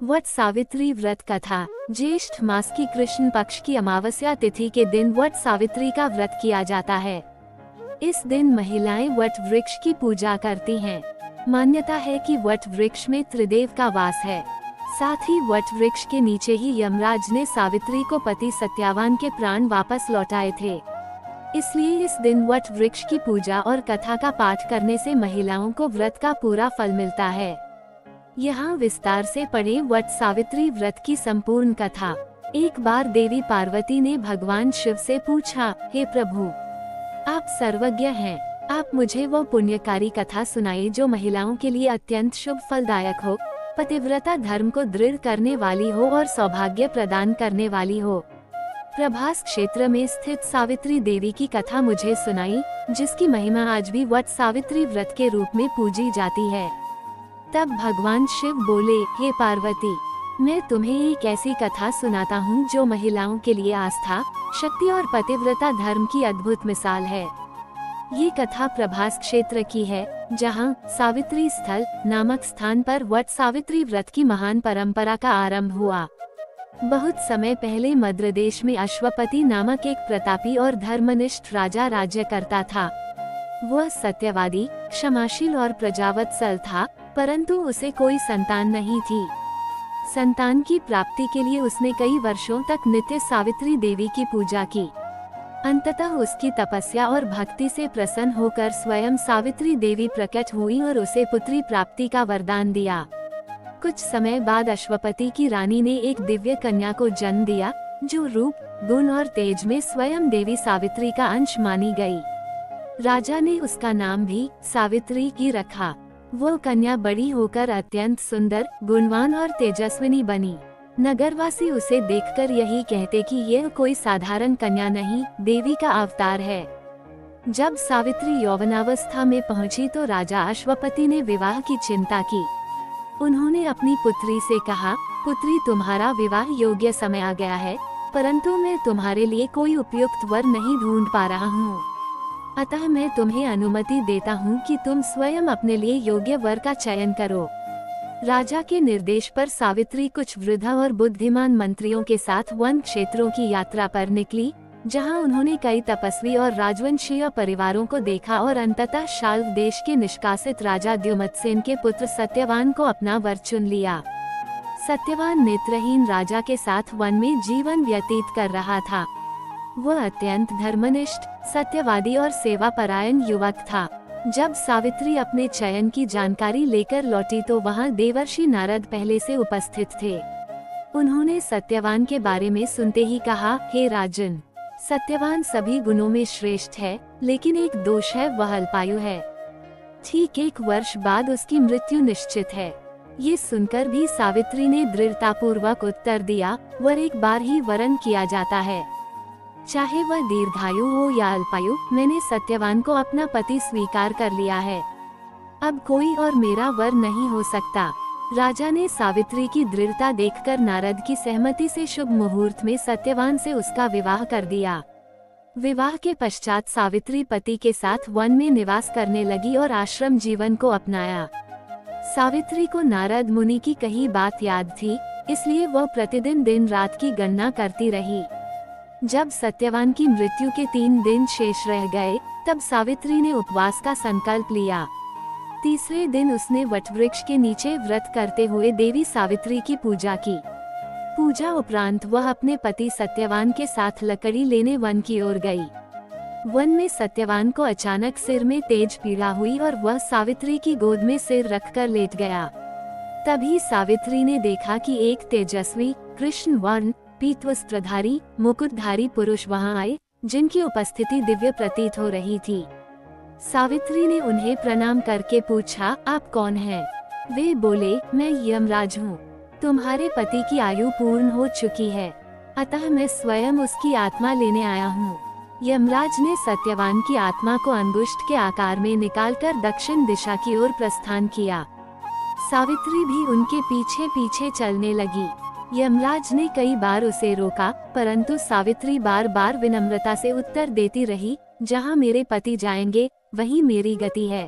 वट सावित्री व्रत कथा। ज्येष्ठ मास की कृष्ण पक्ष की अमावस्या तिथि के दिन वट सावित्री का व्रत किया जाता है। इस दिन महिलाएं वट वृक्ष की पूजा करती हैं। मान्यता है कि वट वृक्ष में त्रिदेव का वास है। साथ ही वट वृक्ष के नीचे ही यमराज ने सावित्री को पति सत्यवान के प्राण वापस लौटाए थे। इसलिए इस दिन वट वृक्ष की पूजा और कथा का पाठ करने से महिलाओं को व्रत का पूरा फल मिलता है। यहाँ विस्तार से पढ़े वट सावित्री व्रत की संपूर्ण कथा। एक बार देवी पार्वती ने भगवान शिव से पूछा, हे प्रभु, आप सर्वज्ञ हैं, आप मुझे वो पुण्यकारी कथा सुनाइए जो महिलाओं के लिए अत्यंत शुभ फलदायक हो, पतिव्रता धर्म को दृढ़ करने वाली हो और सौभाग्य प्रदान करने वाली हो। प्रभास क्षेत्र में स्थित सावित्री देवी की कथा मुझे सुनाई, जिसकी महिमा आज भी वट सावित्री व्रत के रूप में पूजी जाती है। तब भगवान शिव बोले, हे पार्वती, मैं तुम्हें एक ऐसी कथा सुनाता हूँ जो महिलाओं के लिए आस्था, शक्ति और पतिव्रता धर्म की अद्भुत मिसाल है। ये कथा प्रभास क्षेत्र की है, जहाँ सावित्री स्थल नामक स्थान पर वट सावित्री व्रत की महान परंपरा का आरंभ हुआ। बहुत समय पहले मद्र देश में अश्वपति नामक एक प्रतापी और धर्मनिष्ठ राजा राज्य करता था। वह सत्यवादी, क्षमाशील और प्रजावत्सल था, परंतु उसे कोई संतान नहीं थी। संतान की प्राप्ति के लिए उसने कई वर्षों तक नित्य सावित्री देवी की पूजा की। अंततः उसकी तपस्या और भक्ति से प्रसन्न होकर स्वयं सावित्री देवी प्रकट हुई और उसे पुत्री प्राप्ति का वरदान दिया। कुछ समय बाद अश्वपति की रानी ने एक दिव्य कन्या को जन्म दिया, जो रूप, गुण और तेज में स्वयं देवी सावित्री का अंश मानी गई। राजा ने उसका नाम भी सावित्री ही रखा। वो कन्या बड़ी होकर अत्यंत सुंदर, गुणवान और तेजस्विनी बनी। नगरवासी उसे देखकर यही कहते कि यह कोई साधारण कन्या नहीं, देवी का अवतार है। जब सावित्री यौवनावस्था में पहुंची तो राजा अश्वपति ने विवाह की चिंता की। उन्होंने अपनी पुत्री से कहा, पुत्री, तुम्हारा विवाह योग्य समय आ गया है, परंतु मैं तुम्हारे लिए कोई उपयुक्त वर नहीं ढूंढ पा रहा हूँ। अतः मैं तुम्हें अनुमति देता हूँ कि तुम स्वयं अपने लिए योग्य वर का चयन करो। राजा के निर्देश पर सावित्री कुछ वृद्ध और बुद्धिमान मंत्रियों के साथ वन क्षेत्रों की यात्रा पर निकली, जहाँ उन्होंने कई तपस्वी और राजवंशीय परिवारों को देखा और अंततः शाल्व देश के निष्कासित राजा द्युमत्सेन के पुत्र सत्यवान को अपना वर चुन लिया। सत्यवान नेत्रहीन राजा के साथ वन में जीवन व्यतीत कर रहा था। वह अत्यंत धर्मनिष्ठ, सत्यवादी और सेवापरायण युवक था। जब सावित्री अपने चयन की जानकारी लेकर लौटी तो वहां देवर्षि नारद पहले से उपस्थित थे। उन्होंने सत्यवान के बारे में सुनते ही कहा, हे राजन, सत्यवान सभी गुणों में श्रेष्ठ है, लेकिन एक दोष है, वह अल्पायु है। ठीक 1 वर्ष बाद उसकी मृत्यु निश्चित है। ये सुनकर भी सावित्री ने दृढ़तापूर्वक उत्तर दिया, वर एक बार ही वरण किया जाता है, चाहे वह दीर्घायु हो या अल्पायु। मैंने सत्यवान को अपना पति स्वीकार कर लिया है, अब कोई और मेरा वर नहीं हो सकता। राजा ने सावित्री की दृढ़ता देखकर नारद की सहमति से शुभ मुहूर्त में सत्यवान से उसका विवाह कर दिया। विवाह के पश्चात सावित्री पति के साथ वन में निवास करने लगी और आश्रम जीवन को अपनाया। सावित्री को नारद मुनि की कही बात याद थी, इसलिए वह प्रतिदिन दिन रात की गणना करती रही। जब सत्यवान की मृत्यु के 3 दिन शेष रह गए, तब सावित्री ने उपवास का संकल्प लिया। तीसरे दिन उसने वटवृक्ष के नीचे व्रत करते हुए देवी सावित्री की पूजा की। पूजा उपरांत वह अपने पति सत्यवान के साथ लकड़ी लेने वन की ओर गई। वन में सत्यवान को अचानक सिर में तेज पीड़ा हुई और वह सावित्री की गोद में सिर रखकर लेट गया। तभी सावित्री ने देखा कि एक तेजस्वी, कृष्ण वर्ण, पीत वस्त्रधारी, मुकुटधारी पुरुष वहां आए, जिनकी उपस्थिति दिव्य प्रतीत हो रही थी। सावित्री ने उन्हें प्रणाम करके पूछा, आप कौन हैं? वे बोले, मैं यमराज हूँ। तुम्हारे पति की आयु पूर्ण हो चुकी है, अतः मैं स्वयं उसकी आत्मा लेने आया हूँ। यमराज ने सत्यवान की आत्मा को अंगुष्ठ के आकार में निकालकर दक्षिण दिशा की ओर प्रस्थान किया। सावित्री भी उनके पीछे पीछे चलने लगी। यमराज ने कई बार उसे रोका, परंतु सावित्री बार बार विनम्रता से उत्तर देती रही, जहाँ मेरे पति जाएंगे, वहीं मेरी गति है।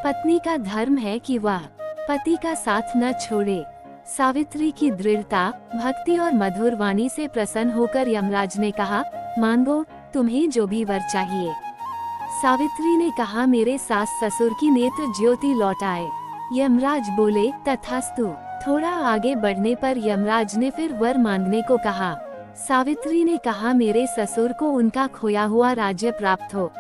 पत्नी का धर्म है कि वह पति का साथ न छोड़े। सावित्री की दृढ़ता, भक्ति और मधुर वाणी से प्रसन्न होकर यमराज ने कहा, मांगो, तुम्हें जो भी वर चाहिए। सावित्री ने कहा, मेरे सास ससुर की नेत्र ज्योति लौट आए। यमराज बोले, तथास्तु। थोड़ा आगे बढ़ने पर यमराज ने फिर वर मांगने को कहा। सावित्री ने कहा, मेरे ससुर को उनका खोया हुआ राज्य प्राप्त हो।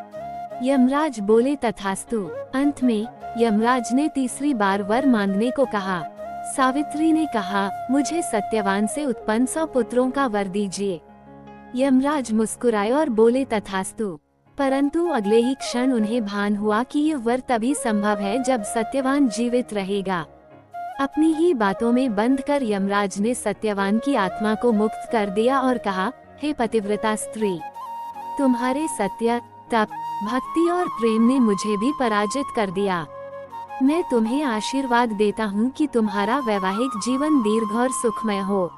यमराज बोले, तथास्तु। अंत में यमराज ने तीसरी बार वर मांगने को कहा। सावित्री ने कहा, मुझे सत्यवान से उत्पन्न 100 पुत्रों का वर दीजिए। यमराज मुस्कुराए और बोले, तथास्तु। परंतु अगले ही क्षण उन्हें भान हुआ कि यह वर तभी संभव है जब सत्यवान जीवित रहेगा। अपनी ही बातों में बंद कर यमराज ने सत्यवान की आत्मा को मुक्त कर दिया और कहा, हे पतिव्रता स्त्री, तुम्हारे सत्य, तप, भक्ति और प्रेम ने मुझे भी पराजित कर दिया। मैं तुम्हें आशीर्वाद देता हूँ कि तुम्हारा वैवाहिक जीवन दीर्घ और सुखमय हो।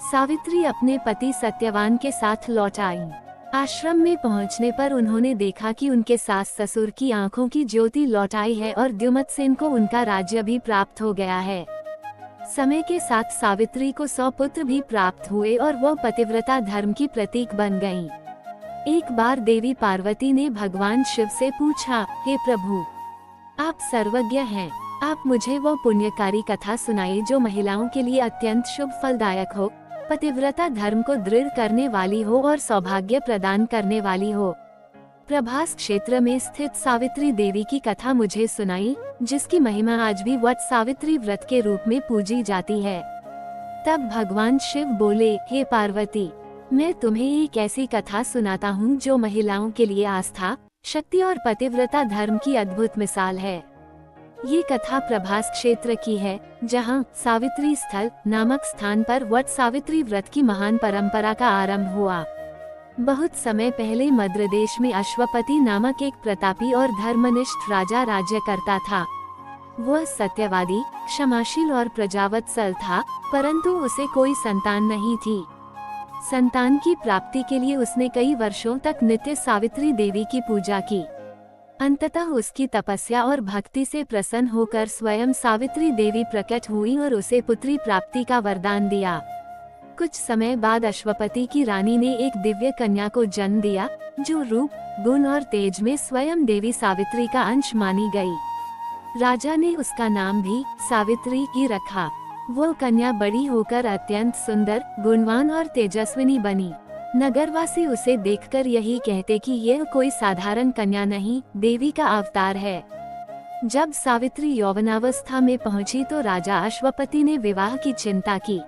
सावित्री अपने पति सत्यवान के साथ लौट आई। आश्रम में पहुंचने पर उन्होंने देखा कि उनके सास ससुर की आंखों की ज्योति लौट आई है और द्युमत्सेन को उनका राज्य भी प्राप्त हो गया है। समय के साथ सावित्री को 100 पुत्र भी प्राप्त हुए और वो पतिव्रता धर्म की प्रतीक बन गईं। एक बार देवी पार्वती ने भगवान शिव से पूछा, हे प्रभु, आप सर्वज्ञ हैं, आप मुझे वो पुण्यकारी कथा सुनाइए जो महिलाओं के लिए अत्यंत शुभ फलदायक हो, पतिव्रता धर्म को दृढ़ करने वाली हो और सौभाग्य प्रदान करने वाली हो। प्रभास क्षेत्र में स्थित सावित्री देवी की कथा मुझे सुनाई, जिसकी महिमा आज भी वट सावित्री व्रत के रूप में पूजी जाती है। तब भगवान शिव बोले, हे पार्वती, मैं तुम्हें एक ऐसी कथा सुनाता हूँ जो महिलाओं के लिए आस्था, शक्ति और पतिव्रता धर्म की अद्भुत मिसाल है। ये कथा प्रभास क्षेत्र की है, जहाँ सावित्री स्थल नामक स्थान पर वट सावित्री व्रत की महान परंपरा का आरंभ हुआ। बहुत समय पहले मद्र देश में अश्वपति नामक एक प्रतापी और धर्मनिष्ठ राजा राज्य करता था। वह सत्यवादी, क्षमाशील और प्रजावत्सल था, परंतु उसे कोई संतान नहीं थी। संतान की प्राप्ति के लिए उसने कई वर्षों तक नित्य सावित्री देवी की पूजा की। अंततः उसकी तपस्या और भक्ति से प्रसन्न होकर स्वयं सावित्री देवी प्रकट हुई और उसे पुत्री प्राप्ति का वरदान दिया। कुछ समय बाद अश्वपति की रानी ने एक दिव्य कन्या को जन्म दिया, जो रूप, गुण और तेज में स्वयं देवी सावित्री का अंश मानी गई। राजा ने उसका नाम भी सावित्री ही रखा। वो कन्या बड़ी होकर अत्यंत सुंदर, गुणवान और तेजस्विनी बनी। नगरवासी उसे देखकर यही कहते कि यह कोई साधारण कन्या नहीं, देवी का अवतार है। जब सावित्री यौवनावस्था में पहुंची तो राजा अश्वपति ने विवाह की चिंता की।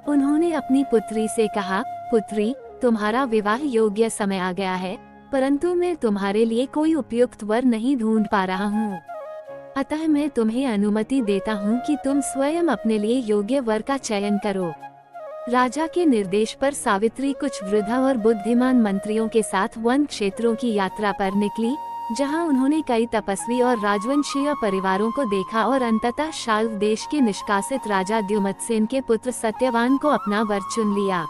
उन्होंने अपनी पुत्री से कहा, पुत्री, तुम्हारा विवाह योग्य समय आ गया है, परंतु मैं तुम्हारे लिए कोई उपयुक्त वर नहीं ढूंढ पा रहा हूँ। अतः मैं तुम्हें अनुमति देता हूँ कि तुम स्वयं अपने लिए योग्य वर का चयन करो। राजा के निर्देश पर सावित्री कुछ वृद्ध और बुद्धिमान मंत्रियों के साथ वन क्षेत्रों की यात्रा पर निकली, जहां उन्होंने कई तपस्वी और राजवंशीय परिवारों को देखा और अंततः शाल्व देश के निष्कासित राजा द्युमत्सेन के पुत्र सत्यवान को अपना वर चुन लिया।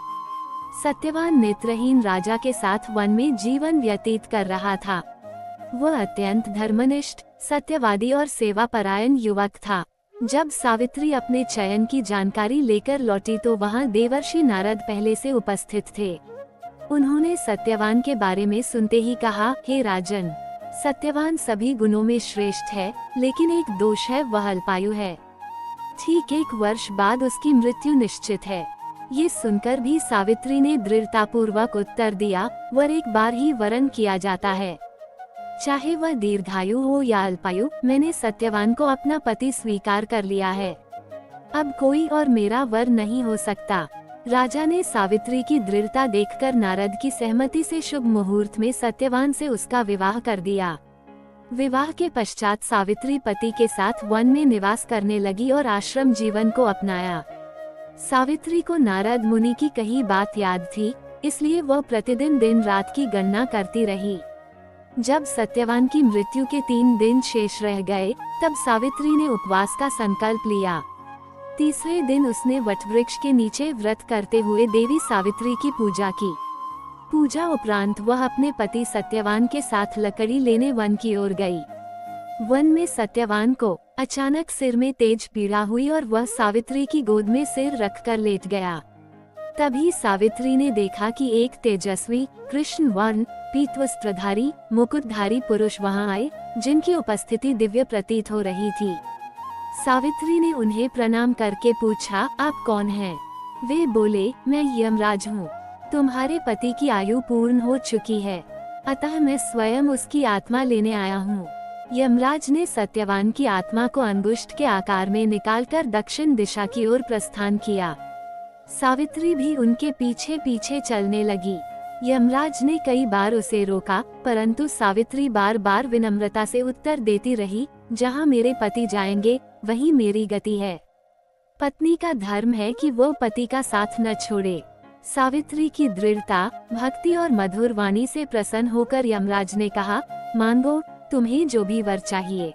सत्यवान नेत्रहीन राजा के साथ वन में जीवन व्यतीत कर रहा था। वह अत्यंत धर्मनिष्ठ, सत्यवादी और सेवापरायण युवक था। जब सावित्री अपने चयन की जानकारी लेकर लौटी तो वहां देवर्षि नारद पहले से उपस्थित थे। उन्होंने सत्यवान के बारे में सुनते ही कहा, हे राजन, सत्यवान सभी गुणों में श्रेष्ठ है, लेकिन एक दोष है, वह अल्पायु है। ठीक 1 वर्ष बाद उसकी मृत्यु निश्चित है। ये सुनकर भी सावित्री ने दृढ़तापूर्वक उत्तर दिया, वर एक बार ही वरण किया जाता है, चाहे वह दीर्घायु हो या अल्पायु। मैंने सत्यवान को अपना पति स्वीकार कर लिया है, अब कोई और मेरा वर नहीं हो सकता। राजा ने सावित्री की दृढ़ता देखकर नारद की सहमति से शुभ मुहूर्त में सत्यवान से उसका विवाह कर दिया। विवाह के पश्चात सावित्री पति के साथ वन में निवास करने लगी और आश्रम जीवन को अपनाया। सावित्री को नारद मुनि की कही बात याद थी, इसलिए वह प्रतिदिन दिन रात की गणना करती रही। जब सत्यवान की मृत्यु के 3 दिन शेष रह गए, तब सावित्री ने उपवास का संकल्प लिया। तीसरे दिन उसने वटवृक्ष के नीचे व्रत करते हुए देवी सावित्री की पूजा की। पूजा उपरांत वह अपने पति सत्यवान के साथ लकड़ी लेने वन की ओर गई। वन में सत्यवान को अचानक सिर में तेज पीड़ा हुई और वह सावित्री की गोद में सिर रखकर लेट गया। तभी सावित्री ने देखा कि एक तेजस्वी कृष्ण वर्ण पीत वस्त्रधारी मुकुटधारी पुरुष वहां आए, जिनकी उपस्थिति दिव्य प्रतीत हो रही थी। सावित्री ने उन्हें प्रणाम करके पूछा, आप कौन हैं? वे बोले, मैं यमराज हूँ। तुम्हारे पति की आयु पूर्ण हो चुकी है, अतः मैं स्वयं उसकी आत्मा लेने आया हूँ। यमराज ने सत्यवान की आत्मा को अंगुष्ठ के आकार में निकालकर दक्षिण दिशा की ओर प्रस्थान किया। सावित्री भी उनके पीछे पीछे चलने लगी। यमराज ने कई बार उसे रोका, परंतु सावित्री बार बार विनम्रता से उत्तर देती रही, जहाँ मेरे पति जाएंगे वहीं मेरी गति है। पत्नी का धर्म है कि वो पति का साथ न छोड़े। सावित्री की दृढ़ता, भक्ति और मधुर वाणी से प्रसन्न होकर यमराज ने कहा, मांगो तुम्हें जो भी वर चाहिए।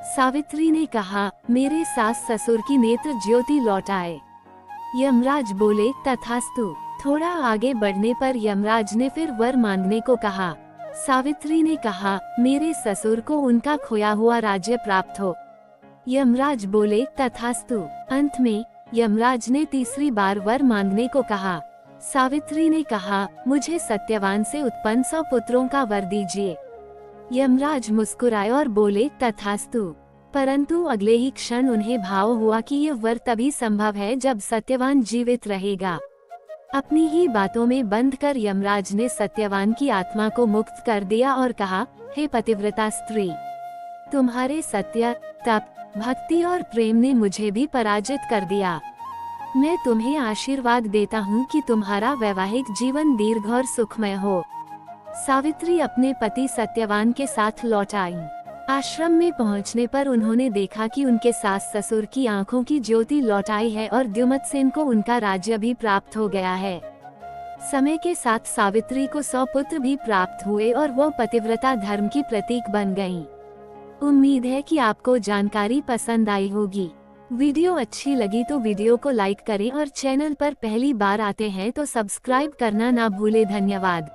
सावित्री ने कहा, मेरे सास ससुर की नेत्र ज्योति लौट आए। यमराज बोले, तथास्तु। थोड़ा आगे बढ़ने पर यमराज ने फिर वर मांगने को कहा। सावित्री ने कहा, मेरे ससुर को उनका खोया हुआ राज्य प्राप्त हो। यमराज बोले, तथास्तु। अंत में यमराज ने तीसरी बार वर मांगने को कहा। सावित्री ने कहा, मुझे सत्यवान से उत्पन्न 100 पुत्रों का वर दीजिए। यमराज मुस्कुराए और बोले, तथास्तु। परंतु अगले ही क्षण उन्हें भाव हुआ कि यह वर तभी संभव है जब सत्यवान जीवित रहेगा। अपनी ही बातों में बंध कर यमराज ने सत्यवान की आत्मा को मुक्त कर दिया और कहा, हे पतिव्रता स्त्री, तुम्हारे सत्य, तप, भक्ति और प्रेम ने मुझे भी पराजित कर दिया। मैं तुम्हें आशीर्वाद देता हूँ कि तुम्हारा वैवाहिक जीवन दीर्घ और सुखमय हो। सावित्री अपने पति सत्यवान के साथ लौट आईं। आश्रम में पहुंचने पर उन्होंने देखा कि उनके सास ससुर की आंखों की ज्योति लौट आई है और द्युमत्सेन को उनका राज्य भी प्राप्त हो गया है। समय के साथ सावित्री को 100 पुत्र भी प्राप्त हुए और वो पतिव्रता धर्म की प्रतीक बन गईं। उम्मीद है कि आपको जानकारी पसंद आई होगी। वीडियो अच्छी लगी तो वीडियो को लाइक करें और चैनल पर पहली बार आते हैं तो सब्सक्राइब करना ना भूले। धन्यवाद।